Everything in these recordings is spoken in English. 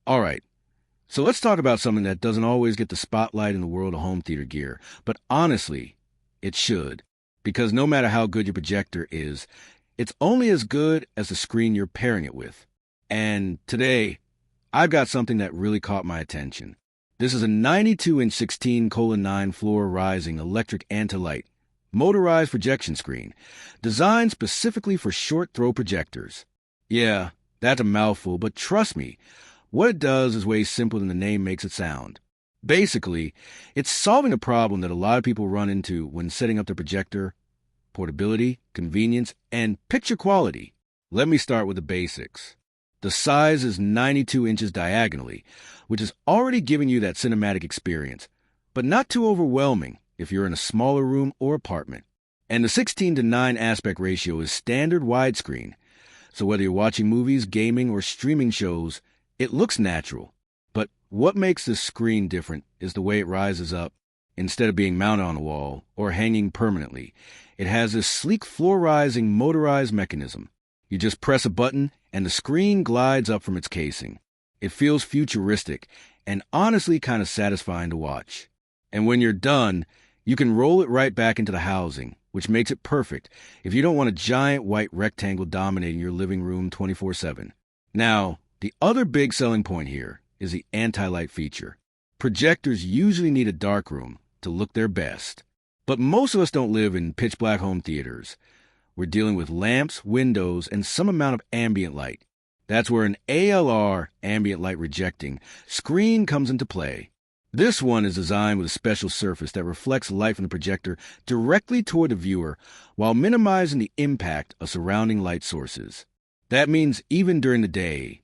All right, so let's talk about something that doesn't always get the spotlight in the world of home theater gear, but honestly, it should. Because no matter how good your projector is, it's only as good as the screen you're pairing it with. And today, I've got something that really caught my attention. This is a 92-inch 16:9 floor rising electric anti-light motorized projection screen designed specifically for short throw projectors. Yeah, that's a mouthful, but trust me, what it does is way simpler than the name makes it sound. Basically, it's solving a problem that a lot of people run into when setting up their projector: portability, convenience, and picture quality. Let me start with the basics. The size is 92 inches diagonally, which is already giving you that cinematic experience, but not too overwhelming if you're in a smaller room or apartment. And the 16:9 aspect ratio is standard widescreen, so whether you're watching movies, gaming, or streaming shows, it looks natural. But what makes this screen different is the way it rises up. Instead of being mounted on a wall or hanging permanently, it has this sleek floor-rising motorized mechanism. You just press a button and the screen glides up from its casing. It feels futuristic and honestly kind of satisfying to watch. And when you're done, you can roll it right back into the housing, which makes it perfect if you don't want a giant white rectangle dominating your living room 24/7. Now, the other big selling point here is the anti-light feature. Projectors usually need a dark room to look their best. But most of us don't live in pitch-black home theaters. We're dealing with lamps, windows, and some amount of ambient light. That's where an ALR, Ambient Light Rejecting, screen comes into play. This one is designed with a special surface that reflects light from the projector directly toward the viewer while minimizing the impact of surrounding light sources. That means even during the day,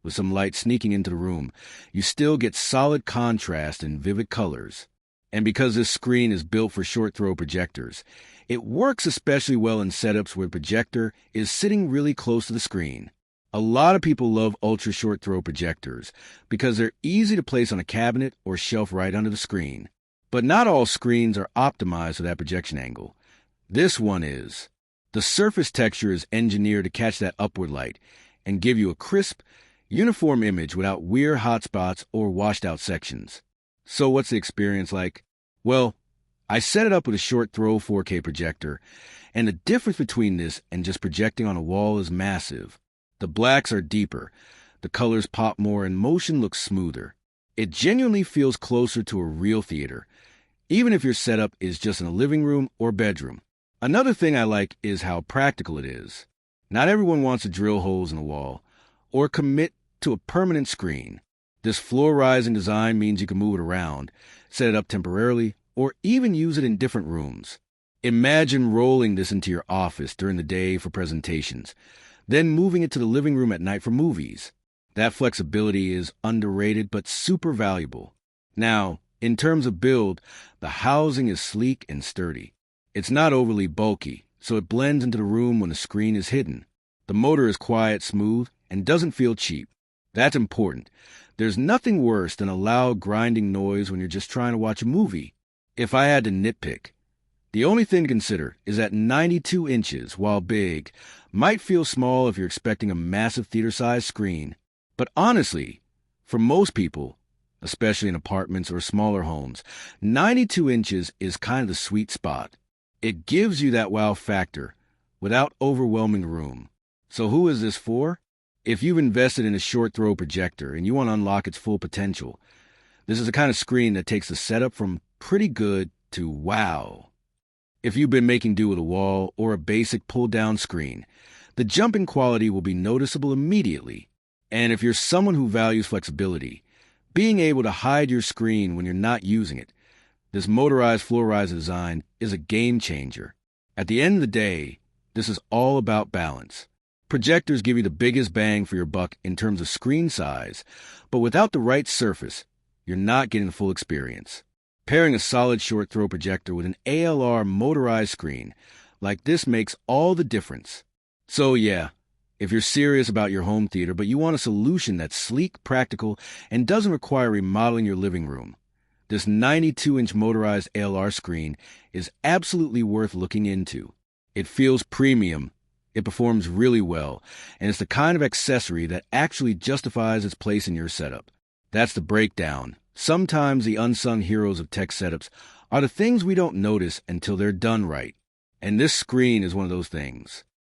with some light sneaking into the room, you still get solid contrast and vivid colors. And because this screen is built for short-throw projectors, it works especially well in setups where the projector is sitting really close to the screen. A lot of people love ultra-short-throw projectors because they're easy to place on a cabinet or shelf right under the screen. But not all screens are optimized for that projection angle. This one is. The surface texture is engineered to catch that upward light and give you a crisp, uniform image without weird hotspots or washed-out sections. So what's the experience like? Well, I set it up with a short-throw 4K projector, and the difference between this and just projecting on a wall is massive. The blacks are deeper, the colors pop more, and motion looks smoother. It genuinely feels closer to a real theater, even if your setup is just in a living room or bedroom. Another thing I like is how practical it is. Not everyone wants to drill holes in the wall or commit to a permanent screen. This floor-rising design means you can move it around, set it up temporarily, or even use it in different rooms. Imagine rolling this into your office during the day for presentations, then moving it to the living room at night for movies. That flexibility is underrated but super valuable. Now, in terms of build, the housing is sleek and sturdy. It's not overly bulky, so it blends into the room when the screen is hidden. The motor is quiet, smooth, and doesn't feel cheap. That's important. There's nothing worse than a loud grinding noise when you're just trying to watch a movie. If I had to nitpick, the only thing to consider is that 92 inches, while big, might feel small if you're expecting a massive theater-sized screen. But honestly, for most people, especially in apartments or smaller homes, 92 inches is kind of the sweet spot. It gives you that wow factor without overwhelming the room. So who is this for? If you've invested in a short-throw projector and you want to unlock its full potential, this is the kind of screen that takes the setup from pretty good to wow. If you've been making do with a wall or a basic pull-down screen, the jump in quality will be noticeable immediately. And if you're someone who values flexibility, being able to hide your screen when you're not using it, this motorized floor-rise design is a game changer. At the end of the day, this is all about balance. Projectors give you the biggest bang for your buck in terms of screen size, but without the right surface, you're not getting the full experience. Pairing a solid short-throw projector with an ALR motorized screen like this makes all the difference. So yeah, if you're serious about your home theater but you want a solution that's sleek, practical, and doesn't require remodeling your living room, this 92-inch motorized ALR screen is absolutely worth looking into. It feels premium, It performs really well, and it's the kind of accessory that actually justifies its place in your setup. That's the breakdown. Sometimes the unsung heroes of tech setups are the things we don't notice until they're done right. And this screen is one of those things.